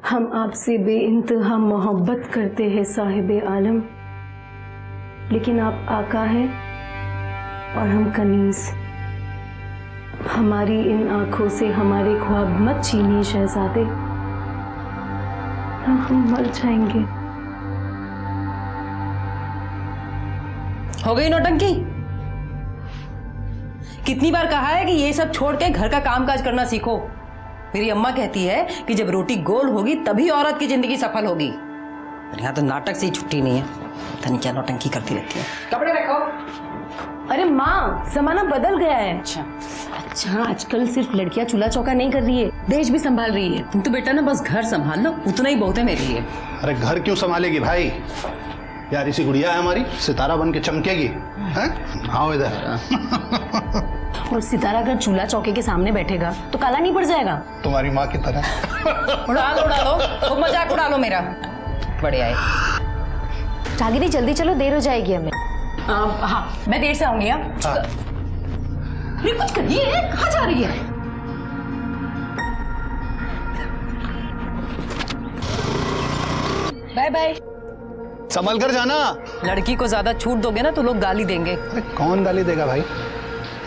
हम आपसे बेइंतहा मोहब्बत करते हैं साहिब आलम, लेकिन आप आका हैं और हम कनीज। हमारी इन आंखों से हमारे ख्वाब मत छीनिए शहजादे, हम मर जाएंगे। हो गई नौटंकी? कितनी बार कहा है कि ये सब छोड़ के घर का कामकाज करना सीखो। मेरी अम्मा कहती है कि जब रोटी गोल होगी तभी औरत की जिंदगी सफल होगी। यहाँ तो नाटक से ही छुट्टी नहीं है, पता नहीं क्या नौटंकी करती रहती है। कपड़े रखो। अरे माँ, जमाना बदल गया है। अच्छा, आजकल सिर्फ लड़कियां चूल्हा चौका नहीं कर रही है, देश भी संभाल रही है। तुम तो बेटा ना बस घर संभाल लो, उतना ही बहुत है मेरे लिए। अरे घर क्यों संभालेगी भाई, यार इसी गुड़िया है हमारी, सितारा बन के चमकेगी। आओ इधर। और सितारा अगर चूल्हा चौके के सामने बैठेगा तो काला नहीं पड़ जाएगा? तुम्हारी माँ की तरह। उड़ा लो, वो मजाक उड़ा लो मेरा। बढ़िया है। जागीरी जल्दी चलो, देर हो जाएगी हमें। हाँ, मैं देर से आऊंगी। कुछ करिए, कहाँ जा रही है? Bye bye. संभल कर जाना। लड़की को ज्यादा छूट दोगे ना तो लोग गाली देंगे। अरे कौन गाली देगा भाई,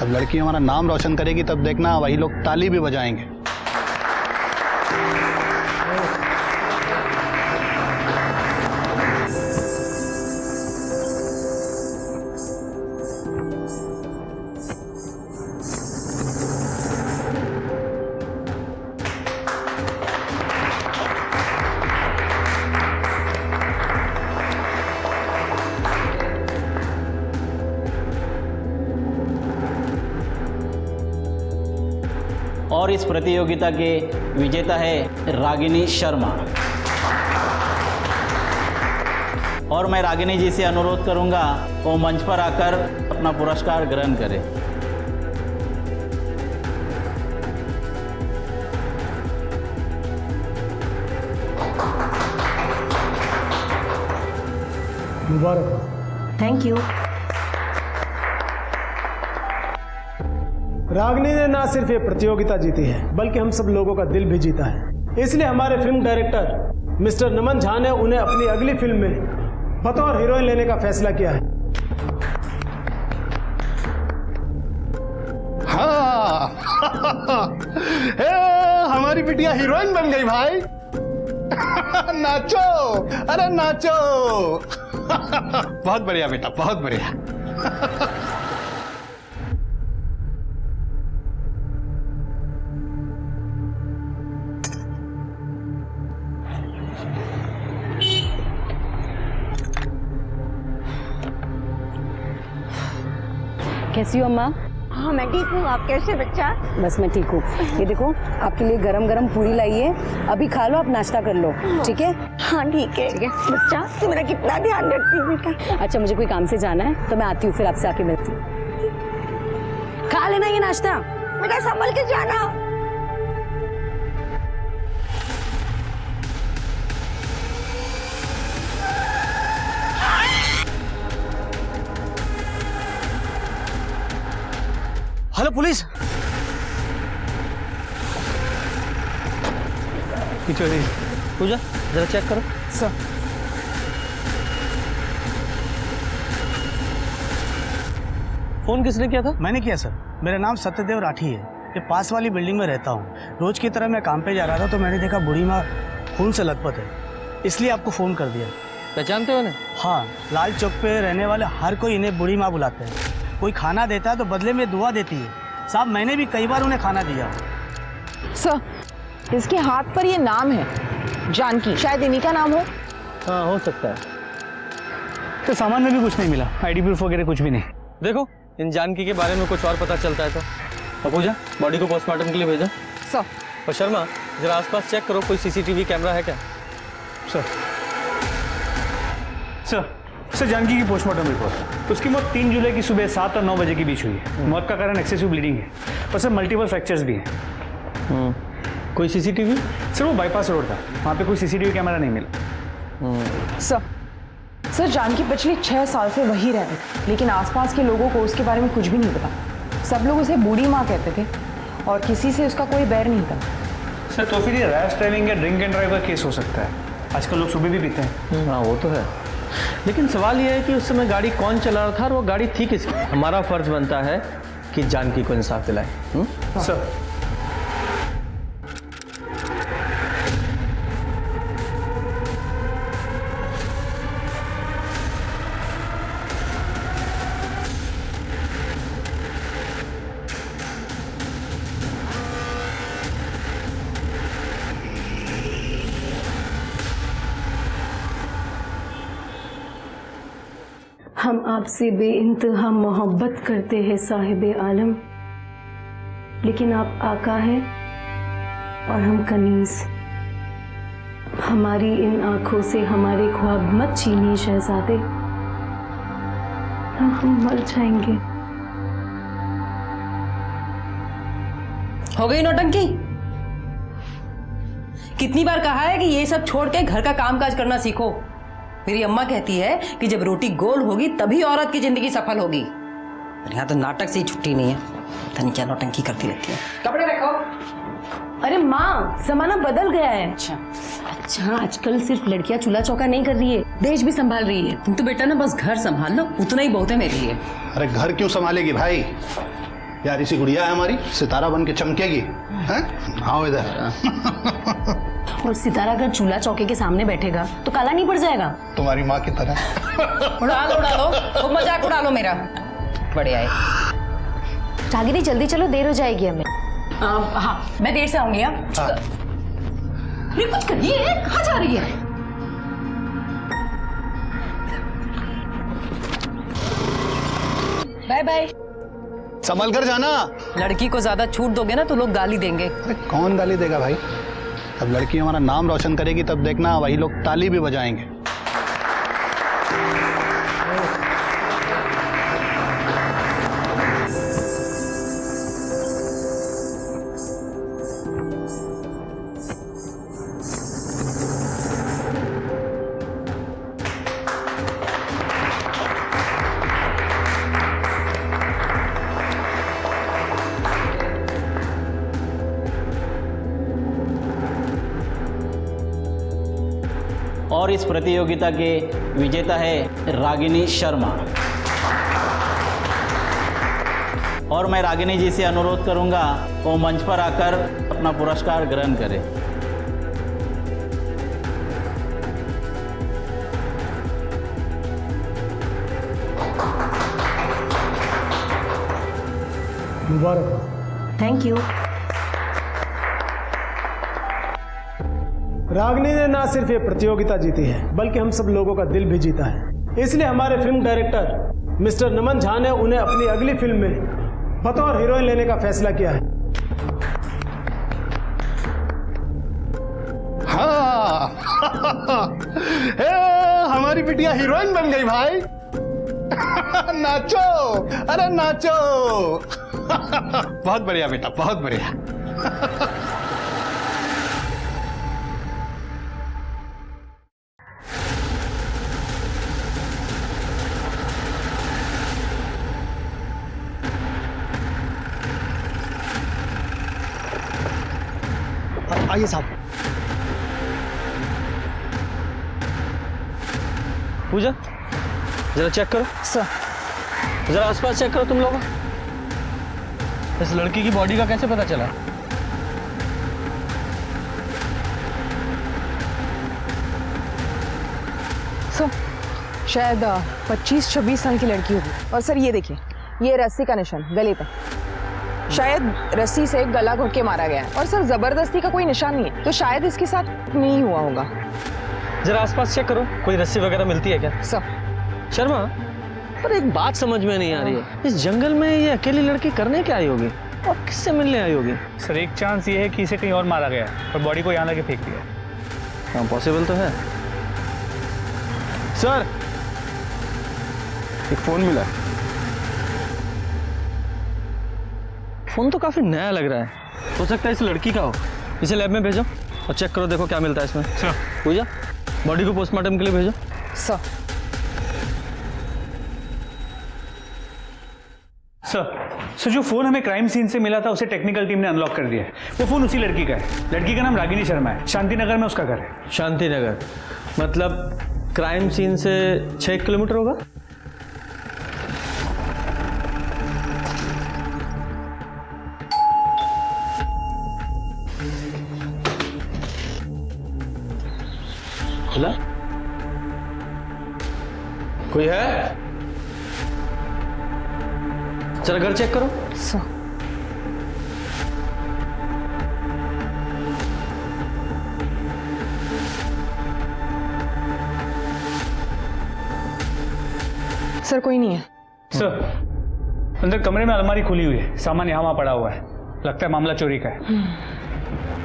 अब लड़की हमारा नाम रोशन करेगी तब देखना वही लोग ताली भी बजाएंगे। और इस प्रतियोगिता के विजेता है रागिनी शर्मा। और मैं रागिनी जी से अनुरोध करूंगा वो मंच पर आकर अपना पुरस्कार ग्रहण करें। मुबारक। Thank you. रागिनी ने ना सिर्फ ये प्रतियोगिता जीती है बल्कि हम सब लोगों का दिल भी जीता है। इसलिए हमारे फिल्म डायरेक्टर मिस्टर नमन झा ने उन्हें अपनी अगली फिल्म में बतौर हीरोइन लेने का फैसला किया है। हाँ। हमारी बिटिया हीरोइन बन गई भाई। नाचो, अरे नाचो। बहुत बढ़िया बेटा, बहुत बढ़िया। कैसी हो अम्मा? हाँ मैं ठीक हूँ, आप कैसे बच्चा? बस मैं ठीक हूँ। ये देखो आपके लिए गरम गरम पूरी लाई है, अभी खा लो, आप नाश्ता कर लो, ठीक है? हाँ ठीक है। बच्चा तू मेरा कितना ध्यान रखती है बेटा। अच्छा, मुझे कोई काम से जाना है तो मैं आती हूँ, फिर आपसे आके मिलती हूँ। खा लेना ये नाश्ता। बेटा संभल के जाना। Hello police. पूजा जरा चेक करो। सर फोन किसने किया था? मैंने किया सर। मेरा नाम सत्यदेव राठी है, ये पास वाली बिल्डिंग में रहता हूँ। रोज की तरह मैं काम पे जा रहा था तो मैंने देखा बूढ़ी माँ खून से लथपथ है, इसलिए आपको फोन कर दिया। पहचानते हो ना? हाँ, लाल चौक पे रहने वाले हर कोई इन्हें बूढ़ी माँ बुलाते हैं। कोई खाना देता है तो बदले में दुआ देती है। साहब मैंने भी कई बार उन्हें खाना दिया। सर, इसके हाथ पर ये नाम है जानकी, शायद इन्हीं का नाम हो। हाँ हो सकता है। तो सामान में भी कुछ नहीं मिला, आईडी प्रूफ वगैरह कुछ भी नहीं। देखो इन जानकी के बारे में कुछ और पता चलता है तो। पूजा बॉडी को पोस्टमार्टम के लिए भेजा। सर। और शर्मा जरा आसपास चेक करो, कोई सीसीटीवी कैमरा है क्या? सर सर जानकी की पोस्टमार्टम रिपोर्ट। उसकी मौत 3 जुलाई की सुबह 7 और 9 बजे के बीच हुई है। मौत का कारण एक्सेसिव ब्लीडिंग है और सर मल्टीपल फ्रैक्चर्स भी हैं। कोई सीसीटीवी? सर वो बाईपास रोड था, वहाँ पे कोई सीसीटीवी कैमरा नहीं मिला। सर जानकी पिछले 6 साल से वही रहते थे, लेकिन आसपास के लोगों को उसके बारे में कुछ भी नहीं पता। सब लोग उसे बूढ़ी माँ कहते थे और किसी से उसका कोई बैर नहीं था। सर तो फिर ये रैश ड्राइविंग या ड्रिंक एंड ड्राइव का केस हो सकता है। आजकल लोग सुबह भी पीते हैं। हाँ वो तो है, लेकिन सवाल ये है कि उस समय गाड़ी कौन चला रहा था और वो गाड़ी थी किसकी। हमारा फर्ज बनता है कि जानकी को इंसाफ दिलाए। सर हम आपसे बेइंतहा मोहब्बत करते हैं साहिब आलम, लेकिन आप आका हैं और हम कनीज। हमारी इन आंखों से हमारे ख्वाब मत छीनिए शहजादे, हम मर जाएंगे। हो गई नौटंकी? कितनी बार कहा है कि ये सब छोड़ के घर का कामकाज करना सीखो। मेरी अम्मा कहती है कि जब रोटी गोल होगी तभी औरत की जिंदगी सफल होगी। पर यहाँ तो नाटक से ही छुट्टी नहीं है, पता नहीं क्या नौटंकी करती रहती है। कपड़े रखो। अरे माँ, जमाना बदल गया है। अच्छा, आजकल सिर्फ लड़कियां चूल्हा चौका नहीं कर रही है, देश भी संभाल रही है। तुम तो बेटा ना बस घर संभाल लो, उतना ही बहुत है मेरे लिए। अरे घर क्यों संभालेगी भाई? यार इसी गुड़िया है हमारी, सितारा बन के चमकेगी। हैं? आओ इधर। और सितारा अगर चूल्हा चौके के सामने बैठेगा तो काला नहीं पड़ जाएगा? तुम्हारी माँ की तरह। उड़ा लो, वो मजाक उड़ा लो मेरा। बढ़िया है। जागीरी जल्दी चलो, देर हो जाएगी हमें। हाँ, मैं देर से आऊंगी। कुछ करिए, कहाँ जा रही है? Bye bye. संभल कर जाना। लड़की को ज्यादा छूट दोगे ना तो लोग गाली देंगे। अरे कौन गाली देगा भाई? अब लड़की हमारा नाम रोशन करेगी तब देखना, वही लोग ताली भी बजाएंगे। और इस प्रतियोगिता के विजेता है रागिनी शर्मा। और मैं रागिनी जी से अनुरोध करूंगा वो मंच पर आकर अपना पुरस्कार ग्रहण करें। मुबारक। Thank you. रागिनी ने ना सिर्फ ये प्रतियोगिता जीती है बल्कि हम सब लोगों का दिल भी जीता है। इसलिए हमारे फिल्म डायरेक्टर मिस्टर नमन झा ने उन्हें अपनी अगली फिल्म में बतौर हीरोइन लेने का फैसला किया है। हाँ। हमारी बिटिया हीरोइन बन गई भाई। नाचो, अरे नाचो। बहुत बढ़िया बेटा, बहुत बढ़िया। आइए साहब। पूजा जरा चेक करो। सर। जरा आसपास चेक करो तुम लोग। इस लड़की की बॉडी का कैसे पता चला? सर शायद 25-26 साल की लड़की होगी। और सर ये देखिए, ये रस्सी का निशान गले पे, शायद रस्सी से गला घोट के मारा गया है। और सर जबरदस्ती का कोई निशान नहीं है, तो शायद इसके साथ नहीं हुआ होगा। जरा आसपास चेक करो, कोई रस्सी वगैरह मिलती है क्या? सर। शर्मा, पर एक बात समझ में नहीं आ रही है, इस जंगल में ये अकेली लड़की करने क्या आई होगी और किससे मिलने आई होगी? सर एक चांस ये है कि इसे कहीं और मारा गया है और बॉडी को यहाँ लाके फेंक दिया। हाँ पॉसिबल तो है। सर एक फोन मिला। फोन तो काफी नया लग रहा है, हो सकता है इस लड़की का हो। इसे लैब में भेजो और चेक करो, देखो क्या मिलता है इसमें। सर। पूजा, बॉडी को पोस्टमार्टम के लिए भेजो। सर। सर सर जो फोन हमें क्राइम सीन से मिला था उसे टेक्निकल टीम ने अनलॉक कर दिया है। वो फोन उसी लड़की का है। लड़की का नाम रागिनी शर्मा है, शांति नगर में उसका घर है। शांति नगर मतलब क्राइम सीन से 6 किलोमीटर होगा। खुला? कोई है? जरा घर चेक करो। सर कोई नहीं है। सर अंदर कमरे में अलमारी खुली हुई है, सामान यहाँ वहाँ पड़ा हुआ है। लगता है मामला चोरी का है।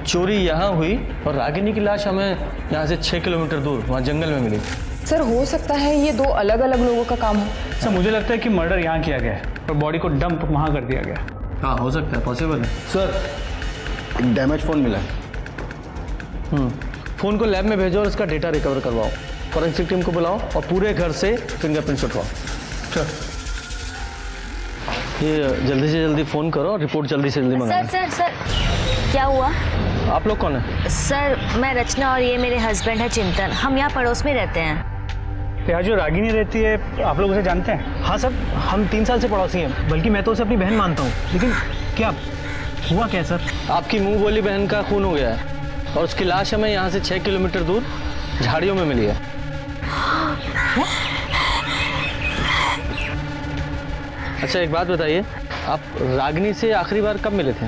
चोरी यहाँ हुई और रागिनी की लाश हमें यहाँ से 6 किलोमीटर दूर वहाँ जंगल में मिली। सर हो सकता है ये 2 अलग अलग लोगों का काम हो। सर मुझे लगता है कि मर्डर यहाँ किया गया है और बॉडी को डंप वहाँ कर दिया गया। हाँ हो सकता है, पॉसिबल है। सर एक डैमेज फ़ोन मिला है। फ़ोन को लैब में भेजो और इसका डेटा रिकवर करवाओ। फॉरेंसिक टीम को बुलाओ और पूरे घर से फिंगरप्रिंट्स उठवाओ। सर ये जल्दी से जल्दी फ़ोन करो और रिपोर्ट जल्दी से जल्दी मंगाओ। सर सर क्या हुआ? आप लोग कौन है? सर मैं रचना और ये मेरे हस्बैंड है चिंतन। हम यहाँ पड़ोस में रहते हैं। यहाँ जो रागिनी रहती है आप लोग उसे जानते हैं? हाँ सर, हम 3 साल से पड़ोसी हैं, बल्कि मैं तो उसे अपनी बहन मानता हूँ। लेकिन क्या हुआ क्या सर? आपकी मुंह बोली बहन का खून हो गया है और उसकी लाश हमें यहाँ से 6 किलोमीटर दूर झाड़ियों में मिली है। अच्छा एक बात बताइए, आप रागिनी से आखिरी बार कब मिले थे?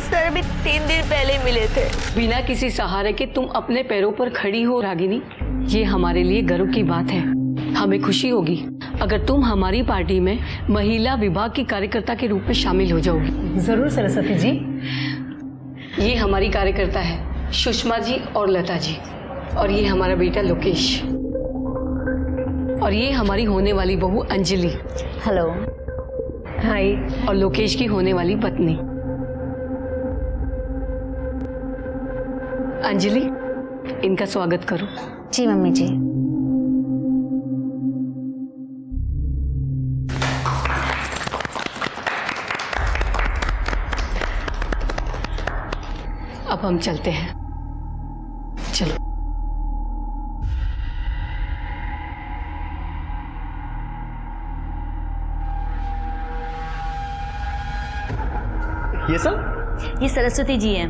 सर अभी 3 दिन पहले मिले थे। बिना किसी सहारे के तुम अपने पैरों पर खड़ी हो रागिनी, ये हमारे लिए गर्व की बात है। हमें खुशी होगी अगर तुम हमारी पार्टी में महिला विभाग की कार्यकर्ता के रूप में शामिल हो जाओगी। जरूर सरस्वती जी। ये हमारी कार्यकर्ता है सुषमा जी और लता जी, और ये हमारा बेटा लोकेश, और ये हमारी होने वाली बहू अंजलि। हेलो। हाय। और लोकेश की होने वाली पत्नी अंजलि। इनका स्वागत करो। जी मम्मी जी। अब हम चलते हैं। चलो। ये सब? ये सरस्वती जी हैं।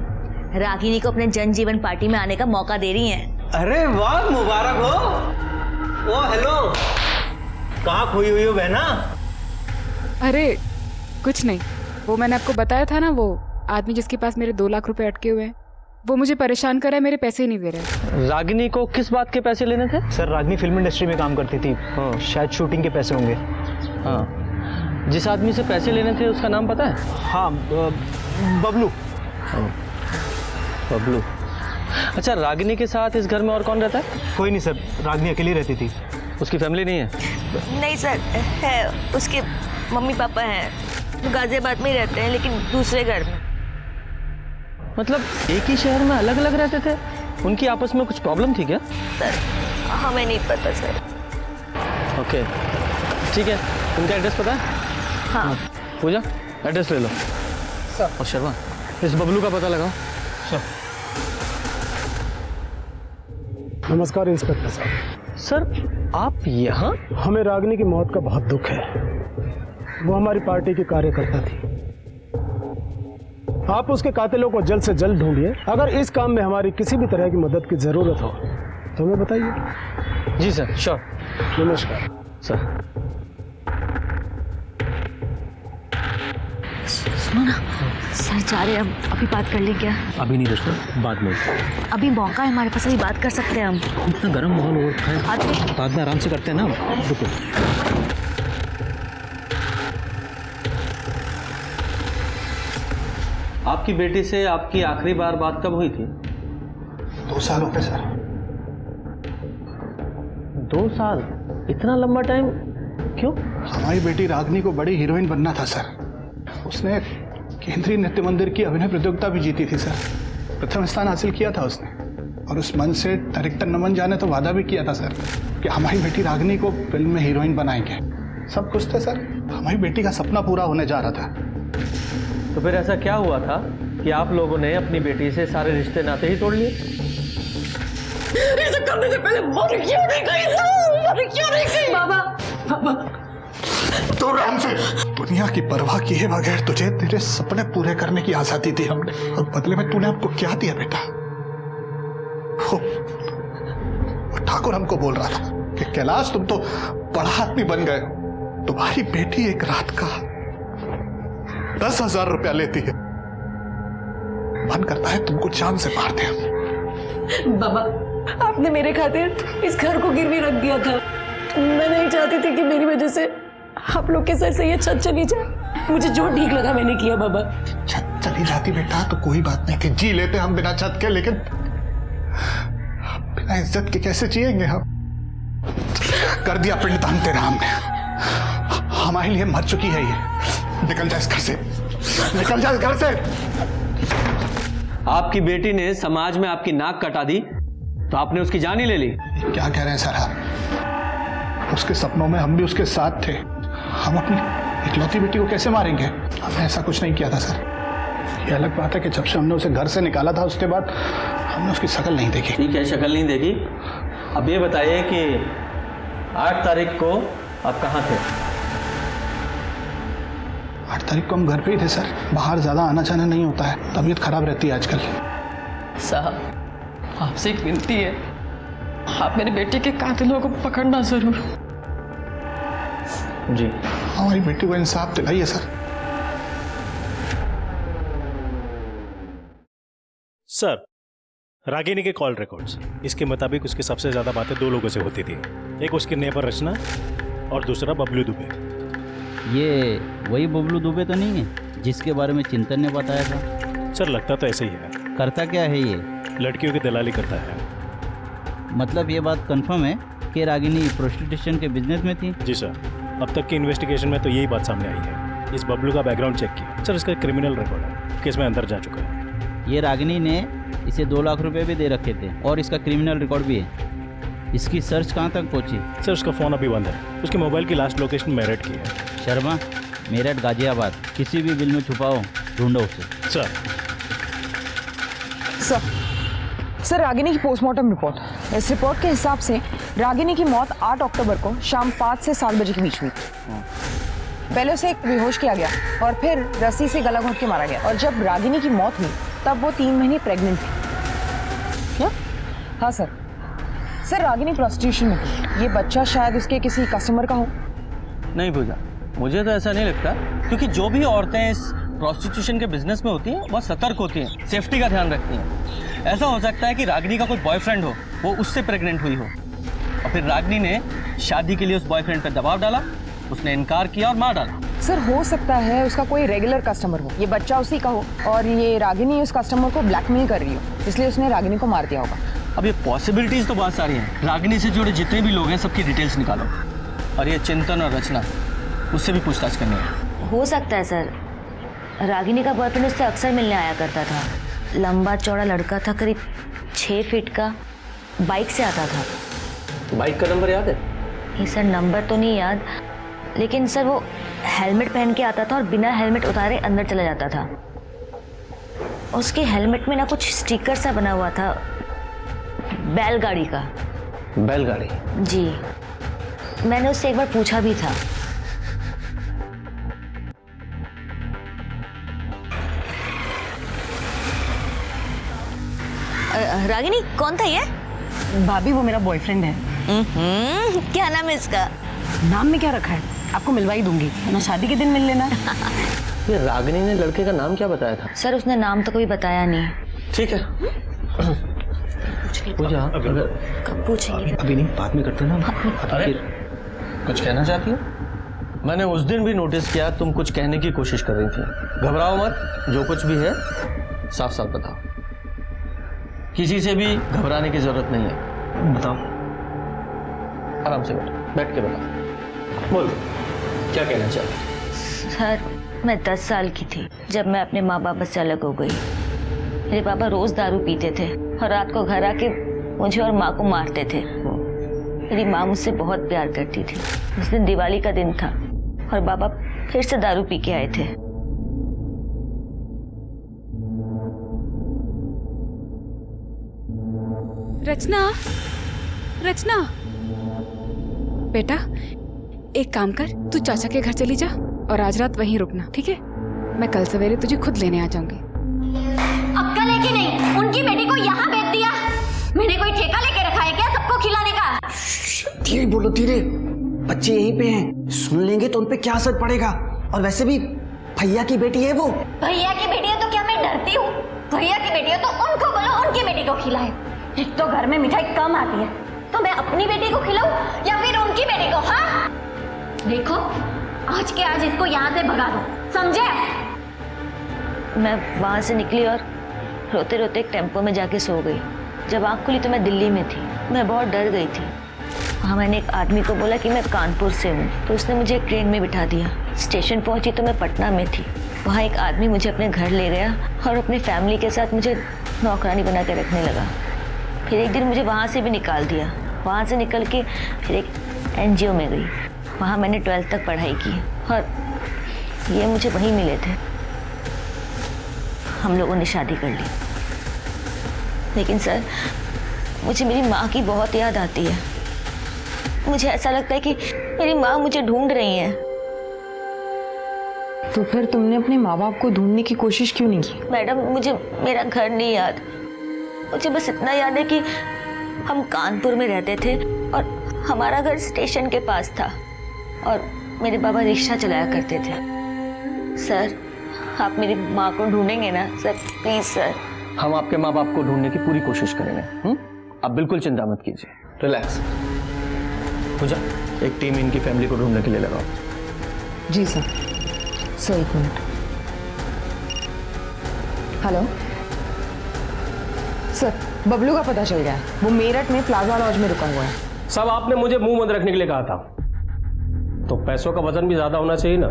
रागिनी को अपने जनजीवन पार्टी में आने का मौका दे रही हैं। अरे वाह, मुबारक हो। ओ हेलो, कहाँ खोई हुई हो बहना? अरे कुछ नहीं, वो मैंने आपको बताया था ना, वो आदमी जिसके पास मेरे 2 लाख रुपए अटके हुए हैं, वो मुझे परेशान कर रहा है, मेरे पैसे ही नहीं दे रहे। रागिनी को किस बात के पैसे लेने थे? सर रागिनी फिल्म इंडस्ट्री में काम करती थी। हाँ। शायद शूटिंग के पैसे होंगे। हाँ, जिस आदमी से पैसे लेने थे उसका नाम पता है? हाँ बबलू। बबलू। अच्छा, रागिनी के साथ इस घर में और कौन रहता है? कोई नहीं सर, रागिनी अकेली रहती थी। उसकी फैमिली नहीं है? नहीं सर, है। उसके मम्मी पापा हैं, वो गाजियाबाद में ही रहते हैं, लेकिन दूसरे घर में। मतलब एक ही शहर में अलग अलग रहते थे? उनकी आपस में कुछ प्रॉब्लम थी क्या? सर हमें नहीं पता सर। ओके ठीक है, उनका एड्रेस पता है? हाँ। पूजा एड्रेस ले लो। सर। और शर्मा इस बबलू का पता लगाओ। सर। नमस्कार इंस्पेक्टर साहब। सर आप यहाँ? हमें रागिनी की मौत का बहुत दुख है। वो हमारी पार्टी की कार्यकर्ता थी। आप उसके कातिलों को जल्द से जल्द ढूंढिए। अगर इस काम में हमारी किसी भी तरह की मदद की जरूरत हो तो हमें बताइए। जी सर, श्योर। नमस्कार सर। सुनो ना, सर जा रहे हैं, अभी बात कर लें क्या? अभी नहीं दोस्तों, बाद में। अभी मौका है हमारे पास, अभी बात कर सकते हैं हम। इतना गर्म माहौल हो रखा है, बाद में आराम से करते हैं ना। रुको। आपकी बेटी से आपकी आखिरी बार बात कब हुई थी? 2 साल हो गए सर। 2 साल? इतना लंबा टाइम क्यों? हमारी बेटी रागिनी को बड़ी हीरोइन बनना था सर। उसने केंद्रीय नृत्य मंदिर की अभिनय प्रतियोगिता भी जीती थी सर। प्रथम स्थान हासिल किया था उसने, और उस मंच से डायरेक्टर नमन झा ने तो वादा भी किया था सर कि हमारी बेटी रागिनी को फिल्म में हीरोइन बनाएंगे। सब कुछ था सर, हमारी बेटी का सपना पूरा होने जा रहा था। तो फिर ऐसा क्या हुआ था कि आप लोगों ने अपनी बेटी से सारे रिश्ते नाते ही तोड़ लिए? ये सब करने से पहले मर क्यों नहीं गई? बाबा तो राम से दुनिया की परवाह किए बगैर तुझे तेरे सपने पूरे करने की आजादी दी हमने, और बदले में तूने हमको क्या दिया बेटा? वो ठाकुर हमको बोल रहा था कि कैलाश तुम तो बड़ा आदमी बन गए, तुम्हारी बेटी एक रात का 10,000 रुपया लेती है, मन करता है तुमको जान से मार दे हम। बाबा, आपने मेरे खातिर इस घर को गिरवी रख दिया था। मैं नहीं चाहती थी कि मेरी वजह से आप लोग के सर से ये छत चली जाए। मुझे जो ठीक लगा मैंने किया बाबा। छत चली जाती बेटा तो कोई बात नहीं थी, जी लेते हम बिना छत के, लेकिन बिना इज्जत के कैसे जिएंगे हम? कर दिया पिंडदान तेरा हमने, हमारे लिए मर चुकी है ये। निकल जा इस घर से, निकल जा इस घर से। आपकी बेटी ने समाज में आपकी नाक कटा दी तो आपने उसकी जान ही ले ली। क्या कह रहे हैं सर आप? उसके सपनों में हम भी उसके साथ थे, हम अपनी इकलौती बेटी को कैसे मारेंगे? हमने ऐसा कुछ नहीं किया था सर। ये अलग बात है कि जब से हमने उसे घर से निकाला था उसके बाद हमने उसकी शक्ल नहीं देखी। ठीक है, शक्ल नहीं देखी। अब ये बताइए कि 8 तारीख को आप कहाँ थे? 8 तारीख को हम घर पे ही थे सर, बाहर ज्यादा आना जाना नहीं होता है, तबीयत खराब रहती है आजकल। साहब, आपसे एक विनती है, आप मेरे बेटे के कातिलों को पकड़ना जरूर। जी, हमारी बेटी को इंसाफ दिलाइए सर। सर, रागिनी के कॉल रिकॉर्ड्स, इसके मुताबिक उसकी सबसे ज्यादा बातें 2 लोगों से होती थी, एक उसके नेबर रचना और दूसरा बबलू दुबे। ये वही बबलू दुबे तो नहीं है जिसके बारे में चिंतन ने बताया था? सर, लगता तो ऐसे ही है। करता क्या है ये? लड़कियों की दलाली करता है। मतलब ये बात कंफर्म है कि रागिनी प्रोस्टिट्यूशन के बिजनेस में थी? जी सर, अब तक की इन्वेस्टिगेशन में तो यही बात सामने आई है। इस बबलू का बैकग्राउंड चेक किया सर, इसका क्रिमिनल रिकॉर्ड है, केस में अंदर जा चुका है। ये रागिनी ने इसे 2 लाख रुपए भी दे रखे थे और इसका क्रिमिनल रिकॉर्ड भी है। इसकी सर्च कहाँ तक पहुँची? सर, उसका फ़ोन अभी बंद है। उसके मोबाइल की लास्ट लोकेशन मेरठ की है। शर्मा, मेरठ गाजियाबाद, किसी भी बिल में छुपाओ, ढूंढो उसे। सर, रागिनी की पोस्टमार्टम रिपोर्ट, इस रिपोर्ट के हिसाब से रागिनी की मौत 8 अक्टूबर को शाम 5 से 7 बजे के बीच हुई। पहले उसे एक बेहोश किया गया और फिर रस्सी से गला घोंट के मारा गया, और जब रागिनी की मौत हुई तब वो 3 महीने प्रेग्नेंट थी। हाँ सर, रागिनी प्रोस्टिट्यूशन में थी। ये बच्चा शायद उसके किसी कस्टमर का हो। नहीं पूजा, मुझे तो ऐसा नहीं लगता, क्योंकि जो भी औरतें इस प्रोस्टिट्यूशन के बिजनेस में होती हैं वह सतर्क होती हैं, सेफ्टी का ध्यान रखती हैं। ऐसा हो सकता है कि रागिनी का कोई बॉयफ्रेंड हो, वो उससे प्रेग्नेंट हुई हो, और फिर रागिनी ने शादी के लिए उस बॉयफ्रेंड पर दबाव डाला, उसने इनकार किया और मार डाला। सर, हो सकता है उसका कोई रेगुलर कस्टमर हो, ये बच्चा उसी का हो, और ये रागिनी उस कस्टमर को ब्लैकमेल कर रही हो, इसलिए उसने रागिनी को मार दिया होगा। अब ये पॉसिबिलिटीज तो बहुत सारी हैं। रागिनी से जुड़े जितने भी लोग हैं सबकी डिटेल्स निकालो, और ये चिंतन और रचना, उससे भी पूछताछ करनी है। हो सकता है सर, रागिनी का बॉयफ्रेंड उससे अक्सर मिलने आया करता था। लंबा चौड़ा लड़का था, करीब 6 फीट का, बाइक से आता था। बाइक का नंबर याद है? नहीं सर, नंबर तो नहीं याद, लेकिन सर वो हेलमेट पहन के आता था और बिना हेलमेट उतारे अंदर चला जाता था। उसके हेलमेट में ना कुछ स्टिकर सा बना हुआ था, बैलगाड़ी का। बैलगाड़ी? जी, मैंने उससे एक बार पूछा भी था। रागिनी, कौन था ये? भाभी, वो मेरा बॉयफ्रेंड है। क्या नाम है इसका? नाम में क्या रखा है आपको मिलवा ही दूंगी, ना शादी के दिन मिल लेना। ये रागिनी ने लड़के का नाम क्या बताया था? सर, उसने नाम तो कोई बताया नहीं। ठीक है, पूजा, अगर कब पूछेंगे? अभी नहीं, बाद में करते ना। अरे, कुछ कहना चाहती हो? मैंने उस दिन भी नोटिस किया तुम कुछ कहने की कोशिश कर रही थी। घबराओ मत, जो कुछ भी है साफ साफ बताओ, किसी से भी घबराने की जरूरत नहीं है। बताओ, आराम से बैठ के बताओ। बोल, क्या कहना चाहती? सर, मैं 10 साल की थी जब मैं अपने माँ बाप से अलग हो गई। मेरे पापा रोज दारू पीते थे और रात को घर आके मुझे और माँ को मारते थे। मेरी माँ मुझसे बहुत प्यार करती थी। उस दिन दिवाली का दिन था और पापा फिर से दारू पी के आए थे। रचना, रचना, बेटा एक काम कर, तू चाचा के घर चली जा और आज रात वहीं रुकना, ठीक है? मैं कल सवेरे तुझे खुद लेने आ जाऊंगी। अब कल लेके नहीं, उनकी बेटी को यहाँ भेज दिया। मैंने कोई ठेका लेके रखा है क्या सबको खिलाने का? धीरे बोलो, धीरे। बच्चे यहीं पे हैं, सुन लेंगे तो उनपे क्या असर पड़ेगा। और वैसे भी भैया की बेटी है वो। भैया की बेटी है तो क्या मैं डरती हूँ? भैया की बेटी है तो उनको बोलो उनकी बेटी को खिलाए। एक तो घर में मिठाई कम आती है, तो मैं अपनी बेटी को खिलाऊं या फिर उनकी बेटी को? हाँ देखो, आज के आज इसको यहाँ से भगा दो, समझे? मैं वहाँ से निकली और रोते रोते एक टेम्पो में जाके सो गई। जब आँख खुली तो मैं दिल्ली में थी। मैं बहुत डर गई थी। वहाँ मैंने एक आदमी को बोला कि मैं कानपुर से हूँ, तो उसने मुझे एक ट्रेन में बिठा दिया। स्टेशन पहुँची तो मैं पटना में थी। वहाँ एक आदमी मुझे अपने घर ले गया और अपनी फैमिली के साथ मुझे नौकरानी बना के रखने लगा। फिर एक दिन मुझे वहाँ से भी निकाल दिया। वहाँ से निकल के फिर एक NGO में गई। वहाँ मैंने 12th तक पढ़ाई की और ये मुझे वहीं मिले थे। हम लोगों ने शादी कर ली। लेकिन सर, मुझे मेरी माँ की बहुत याद आती है। मुझे ऐसा लगता है कि मेरी माँ मुझे ढूंढ रही है। तो फिर तुमने अपने माँ बाप को ढूंढने की कोशिश क्यों नहीं की? मैडम, मुझे मेरा घर नहीं याद। मुझे बस इतना याद है कि हम कानपुर में रहते थे और हमारा घर स्टेशन के पास था और मेरे बाबा रिक्शा चलाया करते थे। सर, आप मेरी माँ को ढूंढेंगे ना सर? Please sir. हम आपके माँ बाप को ढूंढने की पूरी कोशिश करेंगे। आप बिल्कुल चिंता मत कीजिए, रिलैक्स। पूजा, एक टीम इनकी फैमिली को ढूंढने के लिए लगाओ। जी सर। सर एक मिनट। हेलो सर, बबलू का पता चल गया है। वो मेरठ में प्लाजा लॉज में रुका हुआ है। सब आपने मुझे मुंह बंद रखने के लिए कहा था, तो पैसों का वजन भी ज्यादा होना चाहिए ना।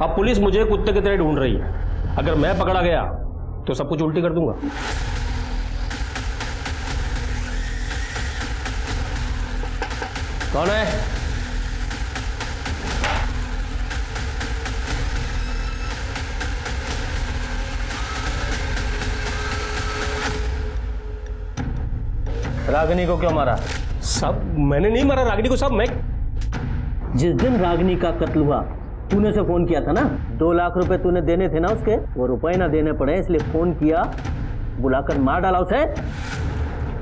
अब पुलिस मुझे कुत्ते की तरह ढूंढ रही है। अगर मैं पकड़ा गया तो सब कुछ उल्टी कर दूंगा। कौन है? रागिनी को क्यों मारा? सब मैंने नहीं मारा रागिनी को। सब मैं जिस दिन रागिनी का कत्ल हुआ तूने उसे फोन किया था ना, 2 लाख रुपए तूने देने थे ना उसके, वो रुपए ना देने पड़े इसलिए फोन किया, बुलाकर मार डाला उसे।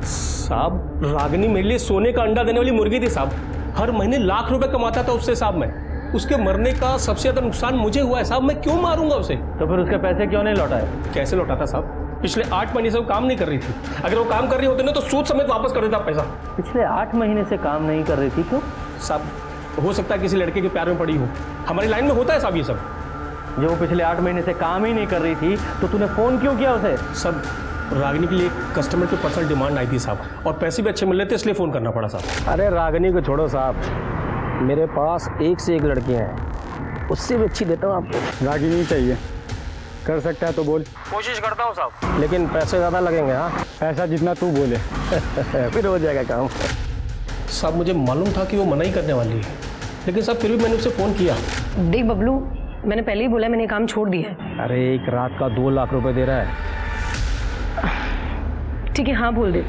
साहब, रागिनी मेरे लिए सोने का अंडा देने वाली मुर्गी थी साहब। हर महीने लाख रुपए कमाता था उससे साहब मैं। उसके मरने का सबसे ज्यादा नुकसान मुझे हुआ है साहब। मैं क्यों मारूंगा उसे? तो फिर उसके पैसे क्यों नहीं लौटाए? कैसे लौटाता साहब? पिछले 8 महीने से वो काम नहीं कर रही थी। अगर वो काम कर रही होती ना तो सूद समेत वापस कर देता पैसा। पिछले 8 महीने से काम नहीं कर रही थी क्यों? साहब, हो सकता है किसी लड़के के प्यार में पड़ी हो। हमारी लाइन में होता है साहब ये सब। जो वो पिछले 8 महीने से काम ही नहीं कर रही थी तो तूने फोन क्यों किया उसे? सब रागिनी के लिए कस्टमर की पर्सनल डिमांड आई थी साहब, और पैसे भी अच्छे मिल रहे थे इसलिए फोन करना पड़ा साहब। अरे रागिनी को छोड़ो साहब, मेरे पास एक से एक लड़कियां हैं, उससे भी अच्छी देता हूँ आपको। रागिनी चाहिए, कर सकता है तो बोल। कोशिश करता हूँ साहब, लेकिन पैसे ज़्यादा लगेंगे। हाँ, ऐसा जितना तू बोले फिर हो जाएगा काम। साहब, मुझे मालूम था कि वो मना ही करने वाली है, लेकिन साहब फिर भी मैंने उसे फोन किया। देख बबलू, मैंने पहले ही बोला मैंने काम छोड़ दिया है। अरे एक रात का 2 लाख रुपए दे रहा है। ठीक है, हाँ बोल दे।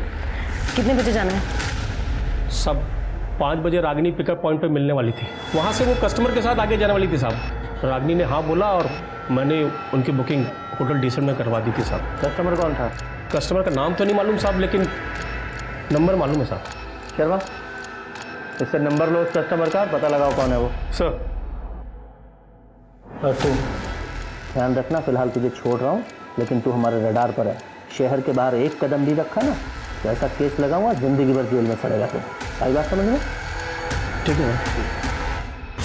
कितने बजे जाना है? सब 5 बजे रागिनी पिकअप पॉइंट पे मिलने वाली थी। वहाँ से वो कस्टमर के साथ आगे जाने वाली थी साहब। रागिनी ने हाँ बोला और मैंने उनकी बुकिंग होटल डीसेंट में करवा दी थी साहब। कस्टमर कौन था? कस्टमर का नाम तो नहीं मालूम साहब, लेकिन नंबर मालूम है साहब। शर्मा, इससे नंबर लो उस कस्टमर का, पता लगाओ कौन है वो। सर। और तू ध्यान रखना, फिलहाल तुझे छोड़ रहा हूँ, लेकिन तू हमारे रडार पर है। शहर के बाहर एक कदम भी रखा ना तो ऐसा केस लगाऊंगा, जिंदगी भर जेल में सड़ेगा। फिर आई बात समझ में? ठीक है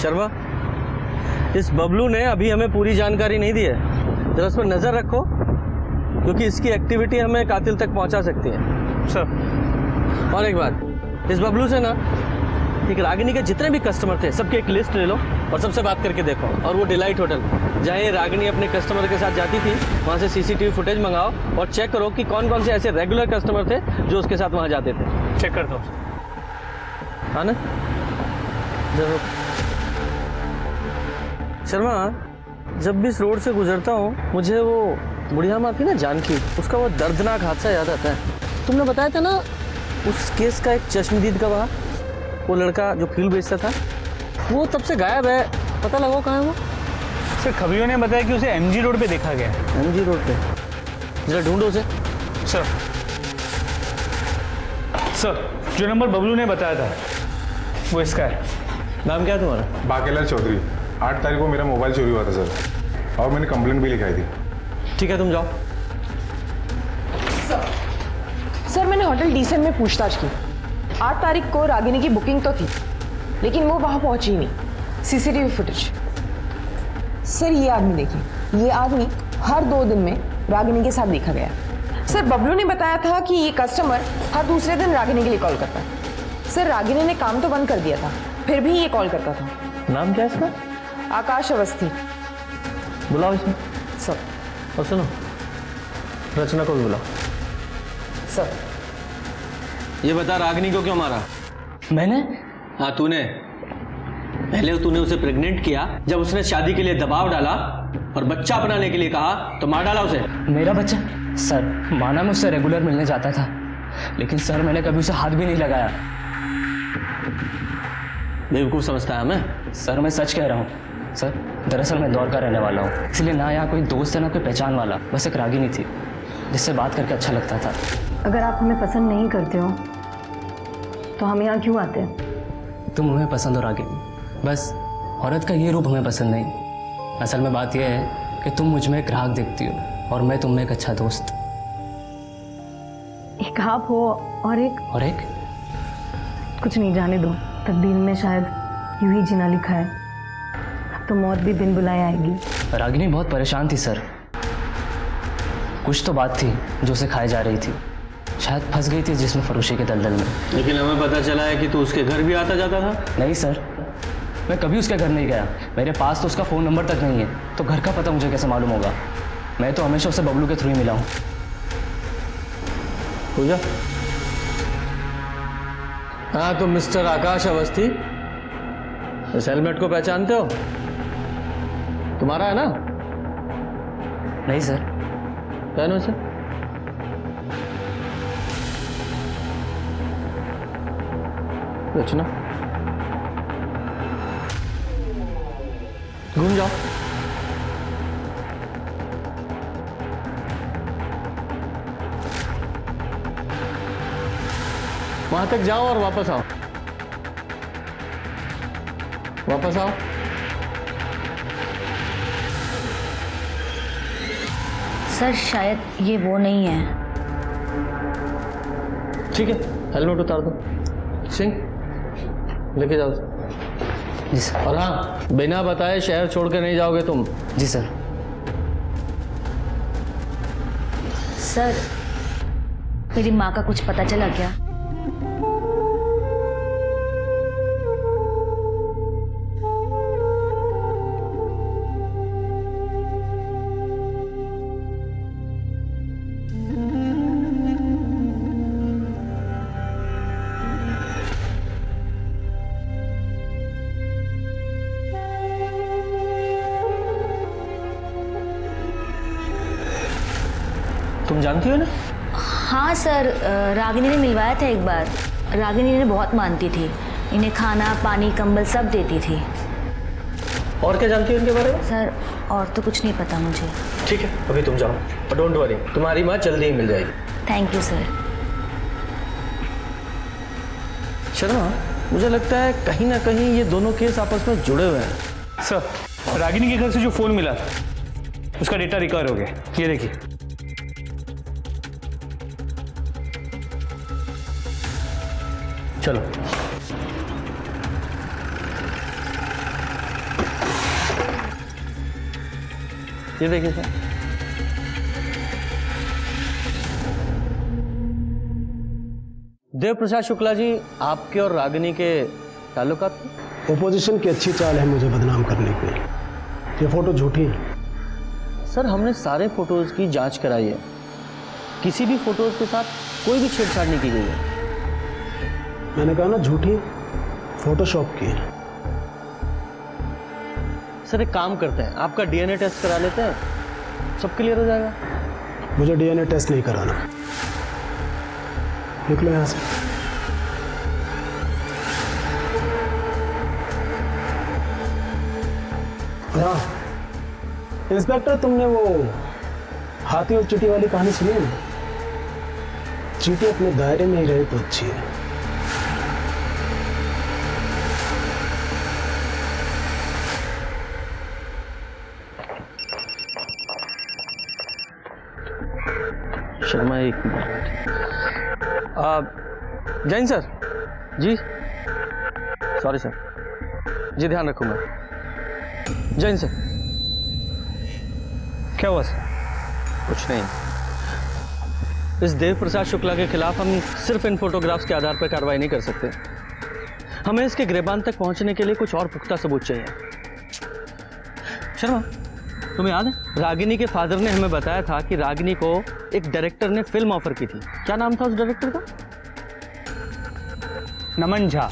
शर्मा, इस बबलू ने अभी हमें पूरी जानकारी नहीं दी है, जरा उस पर नजर रखो, क्योंकि इसकी एक्टिविटी हमें कातिल तक पहुंचा सकती है। सर। और एक बात, इस बबलू से ना एक रागिनी के जितने भी कस्टमर थे सबकी एक लिस्ट ले लो और सबसे बात करके देखो। और वो डिलाइट होटल जहाँ ये रागिनी अपने कस्टमर के साथ जाती थी, वहाँ से CCTV फुटेज मंगाओ और चेक करो कि कौन कौन से ऐसे रेगुलर कस्टमर थे जो उसके साथ वहाँ जाते थे। चेक कर दो। हाँ ना, जरूर। शर्मा, जब भी इस रोड से गुजरता हूँ मुझे वो बुढ़िया माँ थी ना जानकी, उसका वो दर्दनाक हादसा याद आता है। तुमने बताया था ना उस केस का एक चश्मदीद गवाह, वो लड़का जो फील बेचता था, वो तब से गायब है। पता लगाओ कहाँ है वो। सर खबरियों ने बताया कि उसे एमजी रोड पे देखा गया। एमजी रोड पे? जरा ढूंढो उसे। सर जो नंबर बबलू ने बताया था वो इसका है। नाम क्या है तुम्हारा? बाकेला चौधरी। 8 तारीख को मेरा मोबाइल चोरी हुआ था सर, और मैंने कंप्लेंट भी लिखाई थी। ठीक है, तुम जाओ। सर मैंने होटल डीसेंट में पूछताछ की। 8 तारीख को रागिनी की बुकिंग तो थी, लेकिन वो वहां पहुंची ही नहीं। CCTV footage. सर ये आदमी देखिए, ये आदमी हर 2 दिन में रागिनी के साथ देखा गया। सर बबलू ने बताया था कि ये कस्टमर हर दूसरे दिन रागिनी के लिए कॉल करता है। सर रागिनी ने काम तो बंद कर दिया था, फिर भी ये कॉल करता था। नाम क्या है इसका? आकाश अवस्थी। बुलाओ इसमें। सर। और सुनो, रचना को भी बुलाओ। सर। ये बता, रागिनी को क्यों मारा? मैंने? हाँ तूने। पहले तूने उसे प्रेग्नेंट किया, जब उसने शादी के लिए दबाव डाला और बच्चा अपनाने के लिए कहा तो मार डाला उसे। मेरा बच्चा? सर माना मैं उससे रेगुलर मिलने जाता था, लेकिन सर मैंने कभी उसे हाथ भी नहीं लगाया। बेवकूफ़ समझता है हमें? सर मैं सच कह रहा हूँ सर। दरअसल मैं दौर का रहने वाला हूँ, इसलिए ना यहाँ कोई दोस्त है ना कोई पहचान वाला, बस एक रागिनी थी जिससे बात करके अच्छा लगता था। अगर आप हमें पसंद नहीं करते हो तो हम यहाँ क्यों आते हैं? तुम हमें पसंद हो रागिनी, बस औरत का ये रूप हमें पसंद नहीं। असल में बात यह है कि तुम मुझ में एक ग्राहक देखती हो और मैं तुम में एक अच्छा दोस्त। एक आप हो और एक कुछ नहीं, जाने दो। तकदीर में शायद यूं ही जीना लिखा है, अब तो मौत भी बिन बुलाए आएगी। रागिनी बहुत परेशान थी सर। कुछ तो बात थी जो उसे खाई जा रही थी, शायद फंस गई थी जिसमें फरोशी के दलदल में। लेकिन हमें पता चला है कि तू उसके घर भी आता जाता था। नहीं सर, मैं कभी उसके घर नहीं गया। मेरे पास तो उसका फ़ोन नंबर तक नहीं है, तो घर का पता मुझे कैसे मालूम होगा? मैं तो हमेशा उसे बबलू के थ्रू ही मिला हूँ। पूजा। हाँ तुम मिस्टर आकाश अवस्थी, इस हेलमेट को पहचानते हो? तुम्हारा है ना? नहीं सर। पहनो इसे। रचना घूम जाओ। वहां तक जाओ और वापस आओ। वापस आओ। सर शायद ये वो नहीं है। ठीक है, हेलमेट उतार दो। सिंह लेके जाओ उसे। जी सर। और हाँ, बिना बताए शहर छोड़ के नहीं जाओगे तुम। जी सर। सर मेरी माँ का कुछ पता चला क्या? तुम जानती हो ना? हाँ सर, रागिनी ने मिलवाया था एक बार। रागिनी ने बहुत मानती थी, इन्हें खाना पानी कंबल सब देती थी। और क्या जानती हो इनके बारे में? सर और तो कुछ नहीं पता मुझे। ठीक है, अभी तुम जाओ और डोंट वरी, तुम्हारी माँ जल्दी ही मिल जाएगी। Thank you sir. शर्मा, मुझे लगता है कहीं ना कहीं ये दोनों केस आपस में जुड़े हुए हैं। सर रागिनी के घर से जो फोन मिला था उसका डेटा रिकवर हो गया, ये देखिए। चलो। ये देखिए सर। देव प्रसाद शुक्ला जी, आपके और रागिनी के ताल्लुकात? ओपोजिशन की अच्छी चाल है मुझे बदनाम करने की। ये फोटो झूठी है। सर हमने सारे फोटोज की जांच कराई है, किसी भी फोटोज के साथ कोई भी छेड़छाड़ नहीं की गई है। मैंने कहा ना झूठी, फोटोशॉप की है। सर एक काम करते हैं, आपका डीएनए टेस्ट करा लेते हैं, सब क्लियर हो जाएगा। मुझे डीएनए टेस्ट नहीं कराना। निकलो यहाँ से। हाँ इंस्पेक्टर, तुमने वो हाथी और चींटी वाली कहानी सुनी है ना? चींटी अपने दायरे में ही रहे तो अच्छी है। शर्मा एक मिनट। जैन सर जी, सॉरी सर जी, ध्यान रखूंगा। जैन सर। क्या हुआ सर? कुछ नहीं। इस देव प्रसाद शुक्ला के खिलाफ हम सिर्फ इन फोटोग्राफ्स के आधार पर कार्रवाई नहीं कर सकते। हमें इसके गिरबान तक पहुंचने के लिए कुछ और पुख्ता सबूत चाहिए। शर्मा, तुम्हें याद है रागिनी के फादर ने हमें बताया था कि रागिनी को एक डायरेक्टर ने फिल्म ऑफर की थी। क्या नाम था उस डायरेक्टर का? नमन झा।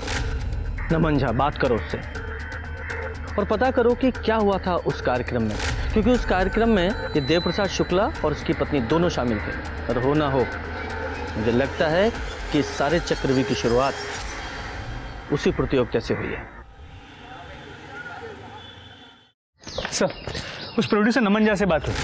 नमन झा, बात करो उससे और पता करो कि क्या हुआ था उस कार्यक्रम में, क्योंकि उस कार्यक्रम में ये देव प्रसाद शुक्ला और उसकी पत्नी दोनों शामिल थे। और हो ना हो, मुझे लगता है कि इस सारे चक्रव्यूह की शुरुआत उसी प्रतियोगिता से हुई है। सर, उस प्रोड्यूसर नमन झा से बात हुई।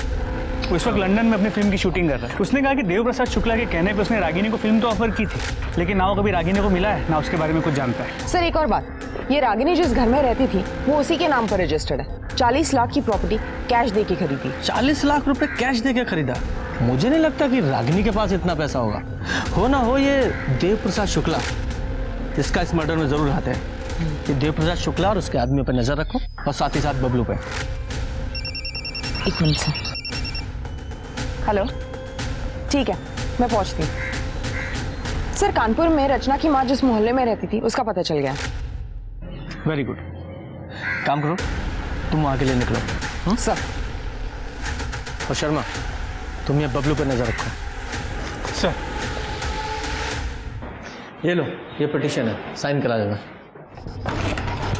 वो इस वक्त लंदन में अपनी फिल्म की शूटिंग कर रहा है। उसने कहा कि देव प्रसाद शुक्ला के कहने पे उसने रागिनी को फिल्म तो ऑफर की थी, लेकिन ना वो कभी रागिनी को मिला है, ना उसके बारे में कुछ जानता है। सर एक और बात, ये रागिनी जिस घर में रहती थी वो उसी के नाम पर रजिस्टर्ड है। 40 लाख की प्रॉपर्टी कैश दे के खरीदी। 40 लाख रुपए कैश दे के खरीदा? मुझे नहीं लगता कि रागिनी के पास इतना पैसा होगा। हो ना हो ये देव प्रसाद शुक्ला, इसका इस मर्डर में जरूर हाथ है। ये देव प्रसाद शुक्ला और उसके आदमियों पर नजर रखो और साथ ही साथ बबलू पे। एक मिनट सर। हेलो, ठीक है मैं पहुंचती हूँ। सर कानपुर में रचना की माँ जिस मोहल्ले में रहती थी उसका पता चल गया। वेरी गुड, काम करो, तुम वहां के लिए निकलो। सर। और शर्मा, तुम ये बबलू पे नजर रखो। सर। ये लो, ये पिटीशन है, साइन करा देना।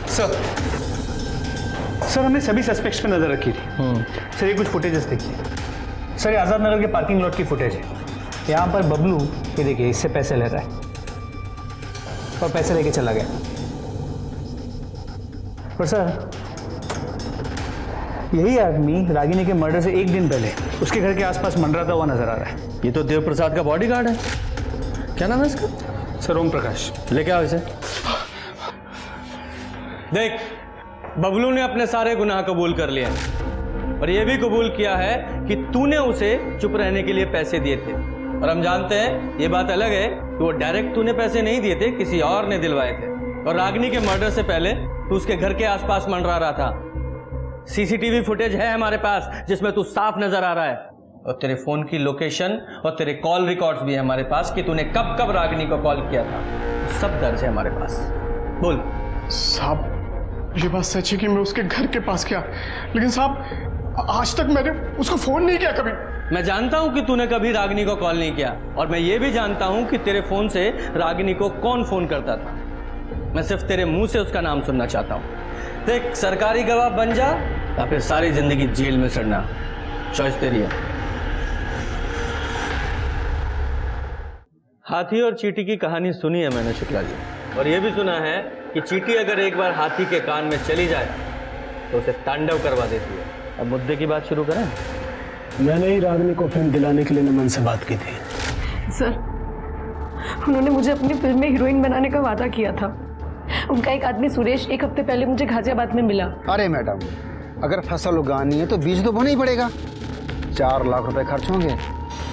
सर हमने सभी सस्पेक्ट्स पे नजर रखी थी। सर ये कुछ फुटेजेस देखिए। सर ये आजाद नगर के पार्किंग लॉट की फुटेज है। यहाँ पर बबलू, ये देखिए, इससे पैसे ले रहा है और पैसे लेके चला गया। पर सर यही आदमी रागिनी के मर्डर से एक दिन पहले उसके घर के आसपास मंडराता हुआ नजर आ रहा है। ये तो देव प्रसाद का बॉडीगार्ड है। क्या नाम है इसका? सर ओम प्रकाश। लेके आओ इसे। देख, बबलू ने अपने सारे गुनाह कबूल कर लिए और ये भी कबूल किया है कि तूने उसे चुप रहने के लिए पैसे दिए थे। और हम जानते हैं, ये बात अलग है कि वो डायरेक्ट तूने पैसे नहीं दिए थे, किसी और ने दिलवाए थे। और रागिनी के मर्डर से पहले तू उसके घर के आसपास मंडरा रहा था। सीसीटीवी फुटेज है हमारे पास जिसमें तू साफ नजर आ रहा है। और तेरे फोन की लोकेशन और तेरे कॉल रिकॉर्ड्स भी है हमारे पास कि तूने कब कब रागिनी को कॉल किया था। सब दर्ज है हमारे पास। बोल। साहब ये बात सच है कि मैं उसके घर के पास गया, लेकिन साहब आज तक मैंने उसको फोन नहीं किया कभी। मैं जानता हूं कि तूने कभी रागिनी को कॉल नहीं किया और मैं ये भी जानता हूं कि तेरे फोन से रागिनी को कौन फोन करता था। मैं सिर्फ तेरे मुंह से उसका नाम सुनना चाहता हूं। देख, सरकारी गवाह बन जा या फिर सारी जिंदगी जेल में सड़ना, चॉइस तेरी है। हाथी और चींटी की कहानी सुनी है मैंने शुक्ला जी, और यह भी सुना है कि चींटी अगर एक बार हाथी के कान में चली जाए तो उसे तांडव करवा देती है। अब मुद्दे की बात शुरू करें। मैंने ही रागिनी को फिल्म दिलाने के लिए नमन से बात की थी। सर उन्होंने मुझे अपनी फिल्म में हीरोइन बनाने का वादा किया था। उनका एक आदमी सुरेश एक हफ्ते पहले मुझे गाजियाबाद में मिला। अरे मैडम, अगर फसल उगानी है तो बीज तो बोना ही पड़ेगा। 4 लाख रुपए खर्च होंगे,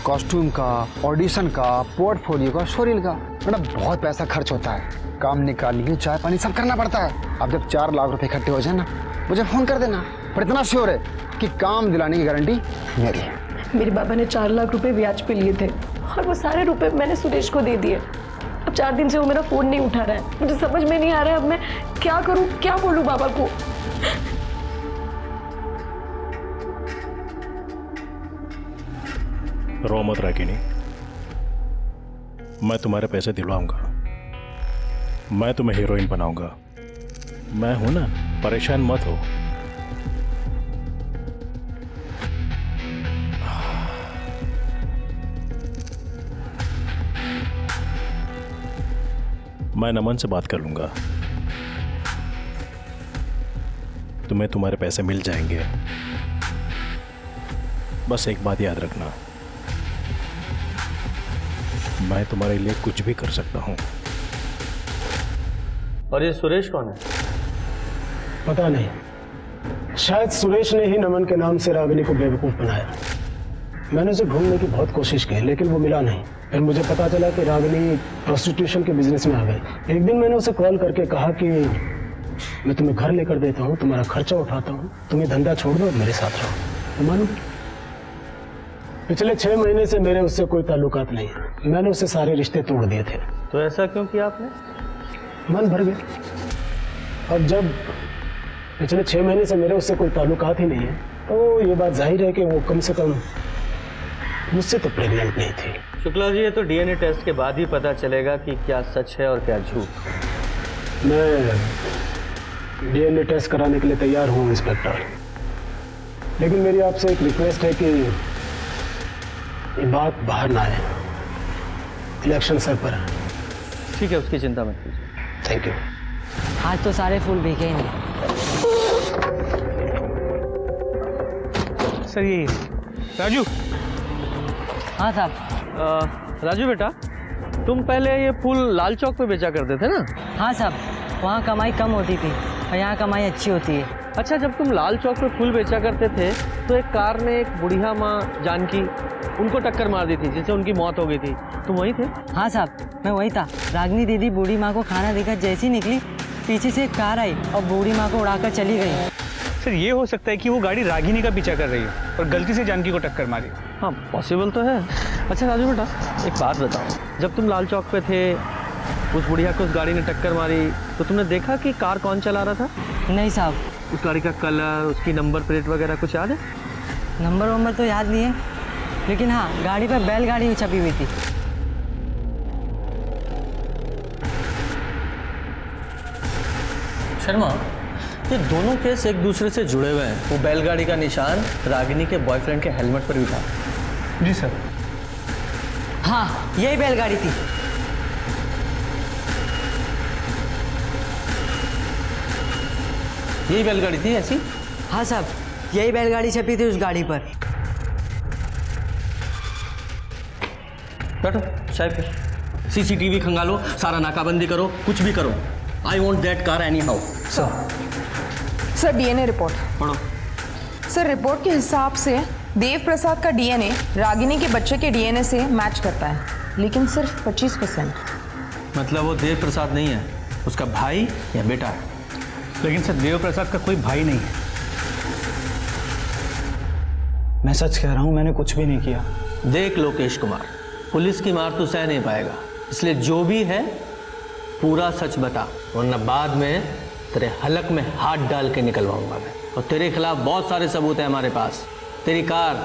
कॉस्ट्यूम का, ऑडिशन का, पोर्टफोलियो का, शोरील का। मैडम बहुत पैसा खर्च होता है, काम निकालने, चाय पानी सब करना पड़ता है। अब जब 4 लाख रुपए इकट्ठे हो जाए ना, मुझे फोन कर देना। पर इतना श्योर है कि काम दिलाने की गारंटी मेरी है। मेरे बाबा ने 4 लाख रुपए ब्याज पे लिए थे और वो सारे रुपए मैंने सुरेश को दे दिए। अब 4 दिन से वो मेरा फोन नहीं उठा रहा है। मुझे समझ में नहीं आ रहा है अब मैं क्या करूं, क्या बोलूं बाबा को। रो मत रागिनी, मैं तुम्हारे पैसे दिलवाऊंगा, मैं तुम्हें हीरोइन बनाऊंगा। मैं हूं ना, परेशान मत हो। मैं नमन से बात कर लूंगा, तुम्हें तुम्हारे पैसे मिल जाएंगे। बस एक बात याद रखना, मैं तुम्हारे लिए कुछ भी कर सकता हूं। और ये सुरेश कौन है? पता नहीं, शायद सुरेश ने ही नमन के नाम से रागिनी को बेवकूफ़ बनाया। मैंने उसे ढूंढने की बहुत कोशिश की लेकिन वो मिला नहीं। फिर मुझे पता चला कि रागिनी प्रोस्टिट्यूशन के बिजनेस में आ गई। एक दिन मैंने उसे कॉल करके कहा कि मैं तुम्हें घर लेकर देता हूँ, तुम्हारा खर्चा उठाता हूँ, तुम्हें धंधा छोड़ दो और मेरे साथ रहो। तो मालूम, पिछले 6 महीने से मेरे उससे कोई ताल्लुकात नहीं है। मैंने उससे सारे रिश्ते तोड़ दिए थे। तो ऐसा क्यों किया आपने? मन भर गया। अब जब पिछले 6 महीने से मेरे उससे कोई ताल्लुकात ही नहीं है तो ये बात जाहिर है कि वो कम से कम मुझसे तो प्रेग्नेंट नहीं थी। शुक्ला जी, ये तो डीएनए टेस्ट के बाद ही पता चलेगा कि क्या सच है और क्या झूठ। मैं डीएनए टेस्ट कराने के लिए तैयार हूँ इंस्पेक्टर, लेकिन मेरी आपसे एक रिक्वेस्ट है कि ये बात बाहर ना आए। इलेक्शन सर पर है। ठीक है, उसकी चिंता मत कीजिए। Thank you. आज तो सारे फूल भीगे ही नहीं। सर ये राजू। हाँ साहब। राजू बेटा, तुम पहले ये फूल लाल चौक पे बेचा करते थे ना? हाँ साहब, वहाँ कमाई कम होती थी और यहाँ कमाई अच्छी होती है। अच्छा, जब तुम लाल चौक पे फूल बेचा करते थे तो एक कार ने एक बुढ़िया माँ जानकी उनको टक्कर मार दी थी जिससे उनकी मौत हो गई थी। तुम वहीं थे? हाँ साहब, मैं वही था। रागिनी दीदी बूढ़ी माँ को खाना देकर जैसी निकली, पीछे से एक कार आई और बूढ़ी माँ को उड़ाकर चली गई। सर ये हो सकता है कि वो गाड़ी रागिनी का पीछा कर रही है और गलती से जानकी को टक्कर मारी। हाँ, पॉसिबल तो है। अच्छा राजू बेटा, एक बात बताओ, जब तुम लाल चौक पे थे, उस बुढ़िया को उस गाड़ी ने टक्कर मारी तो तुमने देखा कि कार कौन चला रहा था? नहीं साहब। उस गाड़ी का कलर, उसकी नंबर प्लेट वगैरह कुछ याद है? नंबर वंबर तो याद नहीं है, लेकिन हाँ, गाड़ी पर बैलगाड़ी छपी हुई थी। शर्मा, ये दोनों केस एक दूसरे से जुड़े हुए हैं। वो बैलगाड़ी का निशान रागिनी के बॉयफ्रेंड के हेलमेट पर भी था। जी सर। हाँ, यही बैलगाड़ी थी। यही बैलगाड़ी थी ऐसी? हाँ साहब, यही बैलगाड़ी छपी थी उस गाड़ी पर। बैठो साहब पे। सीसीटीवी खंगालो, सारा नाकाबंदी करो, कुछ भी करो। I want that car any how. Sir DNA report पढ़ो। सर, रिपोर्ट के हिसाब से देव प्रसाद का डीएनए रागिनी के बच्चे के डीएनए से मैच करता है, लेकिन सिर्फ 25%। मतलब वो देव प्रसाद नहीं है, उसका भाई या बेटा है। लेकिन सर देव प्रसाद का कोई भाई नहीं है। मैं सच कह रहा हूँ, मैंने कुछ भी नहीं किया। देख लोकेश कुमार, पुलिस की मार तू सह नहीं पाएगा, इसलिए जो भी है पूरा सच बता, वरना बाद में तेरे हलक में हाथ डाल के निकलवाऊंगा मैं। और तेरे खिलाफ बहुत सारे सबूत हैं हमारे पास। तेरी कार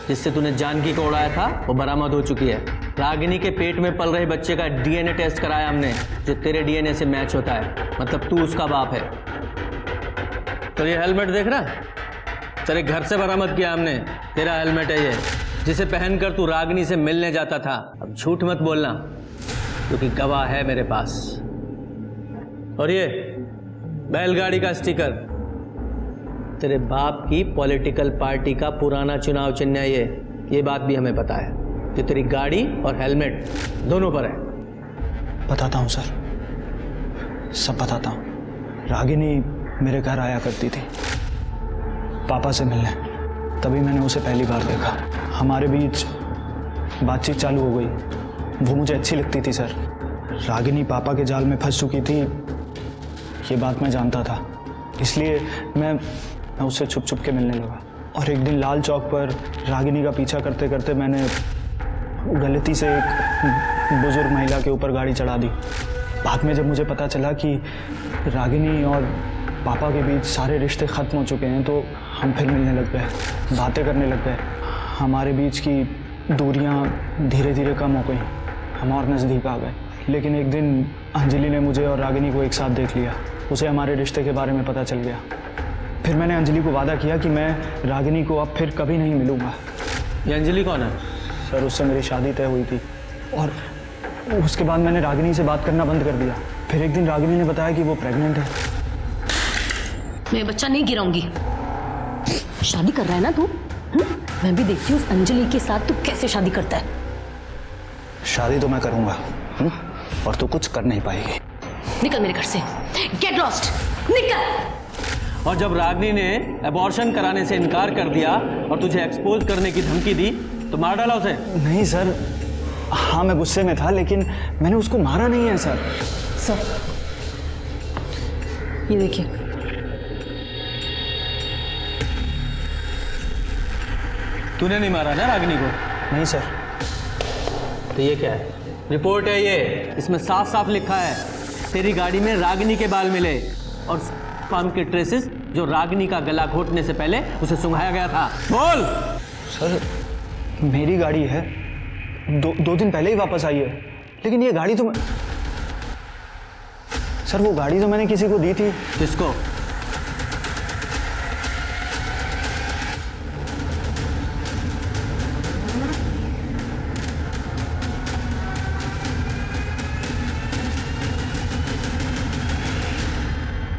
जिससे तूने जानकी को उड़ाया था वो बरामद हो चुकी है। रागिनी के पेट में पल रहे बच्चे का डीएनए टेस्ट कराया हमने, जो तेरे डीएनए से मैच होता है, मतलब तू उसका बाप है। तो ये हेलमेट देख रहा, तेरे घर से बरामद किया हमने। तेरा हेलमेट है ये, जिसे पहनकर तू रागिनी से मिलने जाता था। अब झूठ मत बोलना, क्योंकि गवाह है मेरे पास। और ये बैलगाड़ी का स्टिकर तेरे बाप की पॉलिटिकल पार्टी का पुराना चुनाव चिन्ह है। ये बात भी हमें पता है, जो तेरी गाड़ी और हेलमेट दोनों पर है। बताता हूँ सर, सब बताता हूँ। रागिनी मेरे घर आया करती थी पापा से मिलने, तभी मैंने उसे पहली बार देखा। हमारे बीच बातचीत चालू हो गई। वो मुझे अच्छी लगती थी सर। रागिनी पापा के जाल में फंस चुकी थी, ये बात मैं जानता था, इसलिए मैं उससे छुप छुप के मिलने लगा। और एक दिन लाल चौक पर रागिनी का पीछा करते करते मैंने गलती से एक बुजुर्ग महिला के ऊपर गाड़ी चढ़ा दी। बाद में जब मुझे पता चला कि रागिनी और पापा के बीच सारे रिश्ते ख़त्म हो चुके हैं, तो हम फिर मिलने लग गए, बातें करने लग गए। हमारे बीच की दूरियां धीरे धीरे कम हो गई, हम और नज़दीक आ गए। लेकिन एक दिन अंजलि ने मुझे और रागिनी को एक साथ देख लिया। उसे हमारे रिश्ते के बारे में पता चल गया। फिर मैंने अंजलि को वादा किया कि मैं रागिनी को अब फिर कभी नहीं मिलूंगा। ये अंजलि कौन है? सर, उससे मेरी शादी तय हुई थी और उसके बाद मैंने रागिनी से बात करना बंद कर दिया। फिर एक दिन रागिनी ने बताया कि वो प्रेग्नेंट है। मैं बच्चा नहीं गिराऊंगी। शादी कर रहा है ना तू? मैं भी देखती हूँ उस अंजलि के साथ तू कैसे शादी करता है। शादी तो मैं करूंगा, और तू कुछ कर नहीं पाएगी। निकल मेरे घर से, गेट लॉस्ट, निकल। और जब रागिनी ने अबॉर्शन कराने से इनकार कर दिया और तुझे एक्सपोज करने की धमकी दी तो मार डाला उसे? नहीं सर, हाँ मैं गुस्से में था, लेकिन मैंने उसको मारा नहीं है सर। सर ये देखिए, तूने नहीं मारा ना रागिनी को? नहीं सर। तो ये क्या है? रिपोर्ट है ये, इसमें साफ साफ लिखा है तेरी गाड़ी में रागिनी के बाल मिले और फार्म के ट्रेसेस जो रागिनी का गला घोटने से पहले उसे सुंघाया गया था। बोल। सर मेरी गाड़ी है, दो दिन पहले ही वापस आई है, लेकिन ये गाड़ी तो सर वो गाड़ी तो मैंने किसी को दी थी। किसको?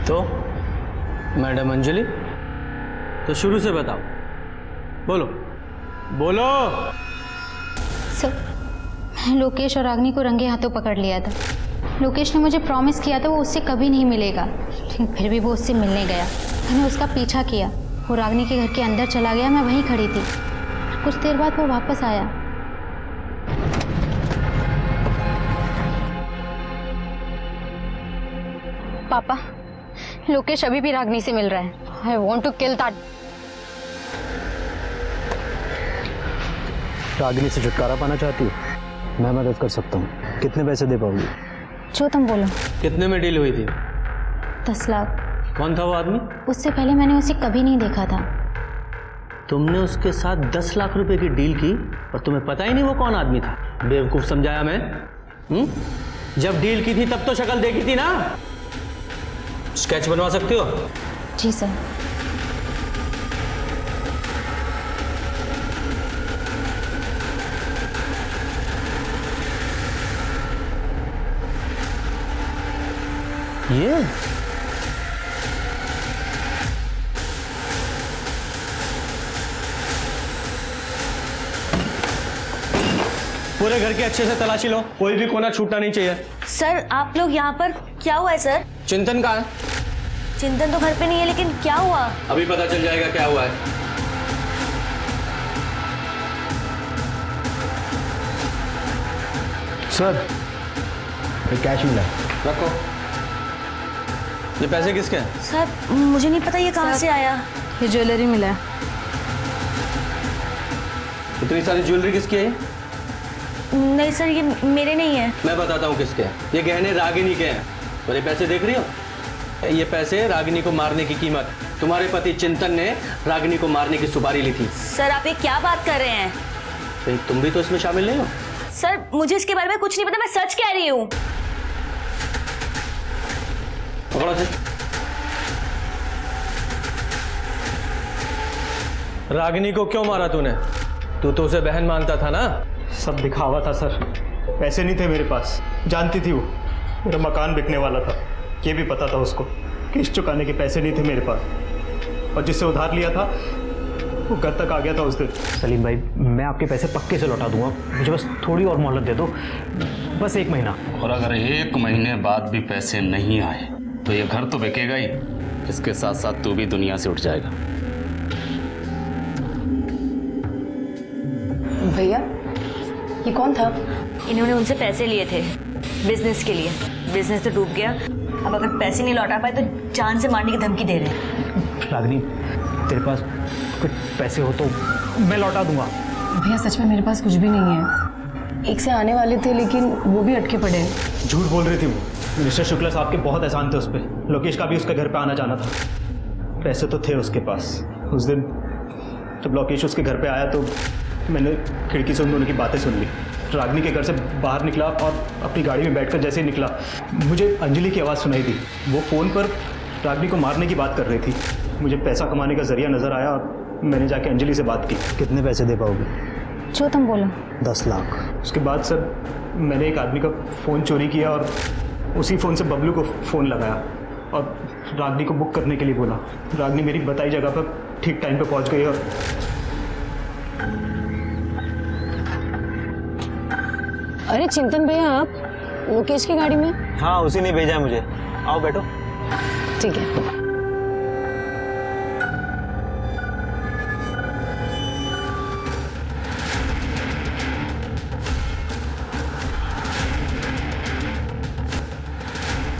तो मैडम अंजलि, तो शुरू से बताओ, बोलो बोलो। सर लोकेश और रागिनी को रंगे हाथों पकड़ लिया था। लोकेश ने मुझे प्रॉमिस किया था वो उससे कभी नहीं मिलेगा, लेकिन फिर भी वो उससे मिलने गया। मैंने उसका पीछा किया, वो रागिनी के घर के अंदर चला गया, मैं वहीं खड़ी थी। कुछ देर बाद वो वापस आया। पापा, लोकेश अभी भी रागिनी से मिल रहा है। I want to kill that. Ragini से छुटकारा पाना चाहती हो? मैं मदद कर सकता हूँ। कितने पैसे दे पाओगी? जो तुम बोलो। कितने में डील हुई थी? 10 लाख। कौन था वो आदमी? उससे पहले मैंने उसे कभी नहीं देखा था। तुमने उसके साथ 10 लाख रुपए की डील की और तुम्हें पता ही नहीं वो कौन आदमी था? बेवकूफ समझाया मैं? जब डील की थी तब तो शक्ल देखी थी ना। स्केच बनवा सकती हो? जी सर। ये पूरे घर की अच्छे से तलाशी लो, कोई भी कोना छूटना नहीं चाहिए। सर आप लोग यहाँ पर, क्या हुआ है सर? चिंतन कहाँ है? चिंतन तो घर पे नहीं है, लेकिन क्या हुआ? अभी पता चल जाएगा क्या हुआ है। सर ये कैश मिला। रखो। ये पैसे किसके हैं? सर मुझे नहीं पता ये कहाँ से आया। ये ज्वेलरी मिला है। इतनी सारी ज्वेलरी किसकी है? नहीं सर ये मेरे नहीं है। मैं बताता हूँ किसके हैं। ये गहने रागिनी के हैं। और ये पैसे देख रही हो? ये पैसे रागिनी को मारने की कीमत। तुम्हारे पति चिंतन ने रागिनी को मारने की सुपारी ली थी। सर आप ये क्या बात कर रहे हैं? तो तुम भी तो इसमें शामिल नहीं हो? सर मुझे इसके बारे में कुछ नहीं पता, मैं सच कह रही हूँ। पकड़ो से। रागिनी को क्यों मारा तूने? तू तो उसे बहन मानता था ना? सब दिखावा था सर, पैसे नहीं थे मेरे पास। जानती थी वो, मेरा मकान बिकने वाला था, ये भी पता था उसको। किस्त चुकाने के पैसे नहीं थे मेरे पास, और जिससे उधार लिया था वो घर तक आ गया था उस दिन। सलीम भाई, मैं आपके पैसे पक्के से लौटा दूंगा, मुझे बस थोड़ी और मोहलत दे दो, बस 1 महीना। और अगर 1 महीने बाद भी पैसे नहीं आए तो ये घर तो बिकेगा ही, इसके साथ साथ तू भी दुनिया से उठ जाएगा। भैया ये कौन था? इन्होंने उनसे पैसे लिए थे बिजनेस के लिए। बिजनेस तो डूब गया, अब अगर पैसे नहीं लौटा पाए तो जान से मारने की धमकी दे रहे हैं। रागिनी तेरे पास कुछ पैसे हो तो मैं लौटा दूंगा। भैया सच में मेरे पास कुछ भी नहीं है। एक से आने वाले थे लेकिन वो भी अटके पड़े हैं। झूठ बोल रही थी वो। मिस्टर शुक्ला साहब के बहुत एहसान थे उस पर। लोकेश का भी उसके घर पे आना जाना था, पैसे तो थे उसके पास। उस दिन जब लोकेश उसके घर पे आया तो मैंने खिड़की से उन दोनों की बातें सुन ली। रागिनी के घर से बाहर निकला और अपनी गाड़ी में बैठकर जैसे ही निकला, मुझे अंजलि की आवाज़ सुनाई दी। वो फ़ोन पर रागिनी को मारने की बात कर रही थी। मुझे पैसा कमाने का जरिया नज़र आया और मैंने जाके अंजलि से बात की। कितने पैसे दे पाओगे? जो तुम बोलो। 10 लाख। उसके बाद सर मैंने एक आदमी का फ़ोन चोरी किया और उसी फ़ोन से बबलू को फ़ोन लगाया और रागनी को बुक करने के लिए बोला। रागनी मेरी बताई जगह पर ठीक टाइम पे पहुंच गई और अरे चिंतन भैया, आप लोकेश की गाड़ी में? हाँ, उसी ने भेजा है मुझे। आओ बैठो। ठीक है।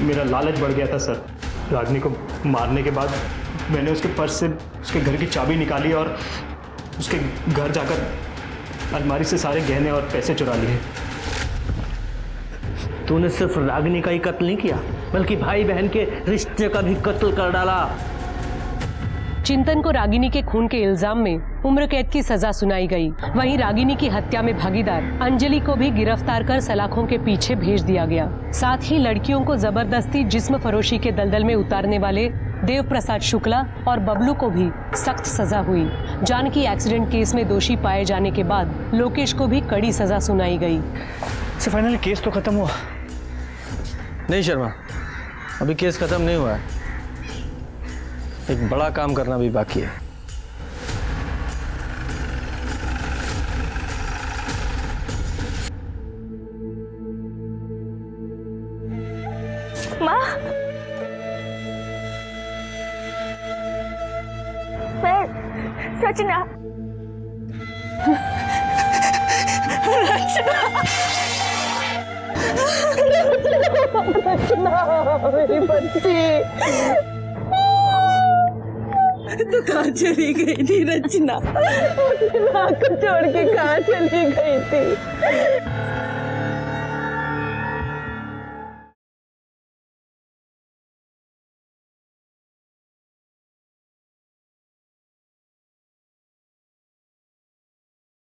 मेरा लालच बढ़ गया था सर। रागनी को मारने के बाद मैंने उसके पर्स से उसके घर की चाबी निकाली और उसके घर जाकर अलमारी से सारे गहने और पैसे चुरा लिए। तूने सिर्फ रागिनी का ही कत्ल नहीं किया, बल्कि भाई बहन के रिश्ते का भी कत्ल कर डाला। चिंतन को रागिनी के खून के इल्जाम में उम्र कैद की सजा सुनाई गई। वहीं रागिनी की हत्या में भागीदार अंजलि को भी गिरफ्तार कर सलाखों के पीछे भेज दिया गया। साथ ही लड़कियों को जबरदस्ती जिस्म फरोशी के दलदल में उतारने वाले देव प्रसाद शुक्ला और बबलू को भी सख्त सजा हुई। जानकी एक्सीडेंट केस में दोषी पाए जाने के बाद लोकेश को भी कड़ी सजा सुनाई गई। सर फाइनली केस तो खत्म हुआ? नहीं शर्मा, अभी केस खत्म नहीं हुआ है। एक बड़ा काम करना भी बाकी है। माँ, मैं रचना मेरी बच्ची, तो कहाँ चली गई थी रचना? छोड़ के कहाँ चली गई थी?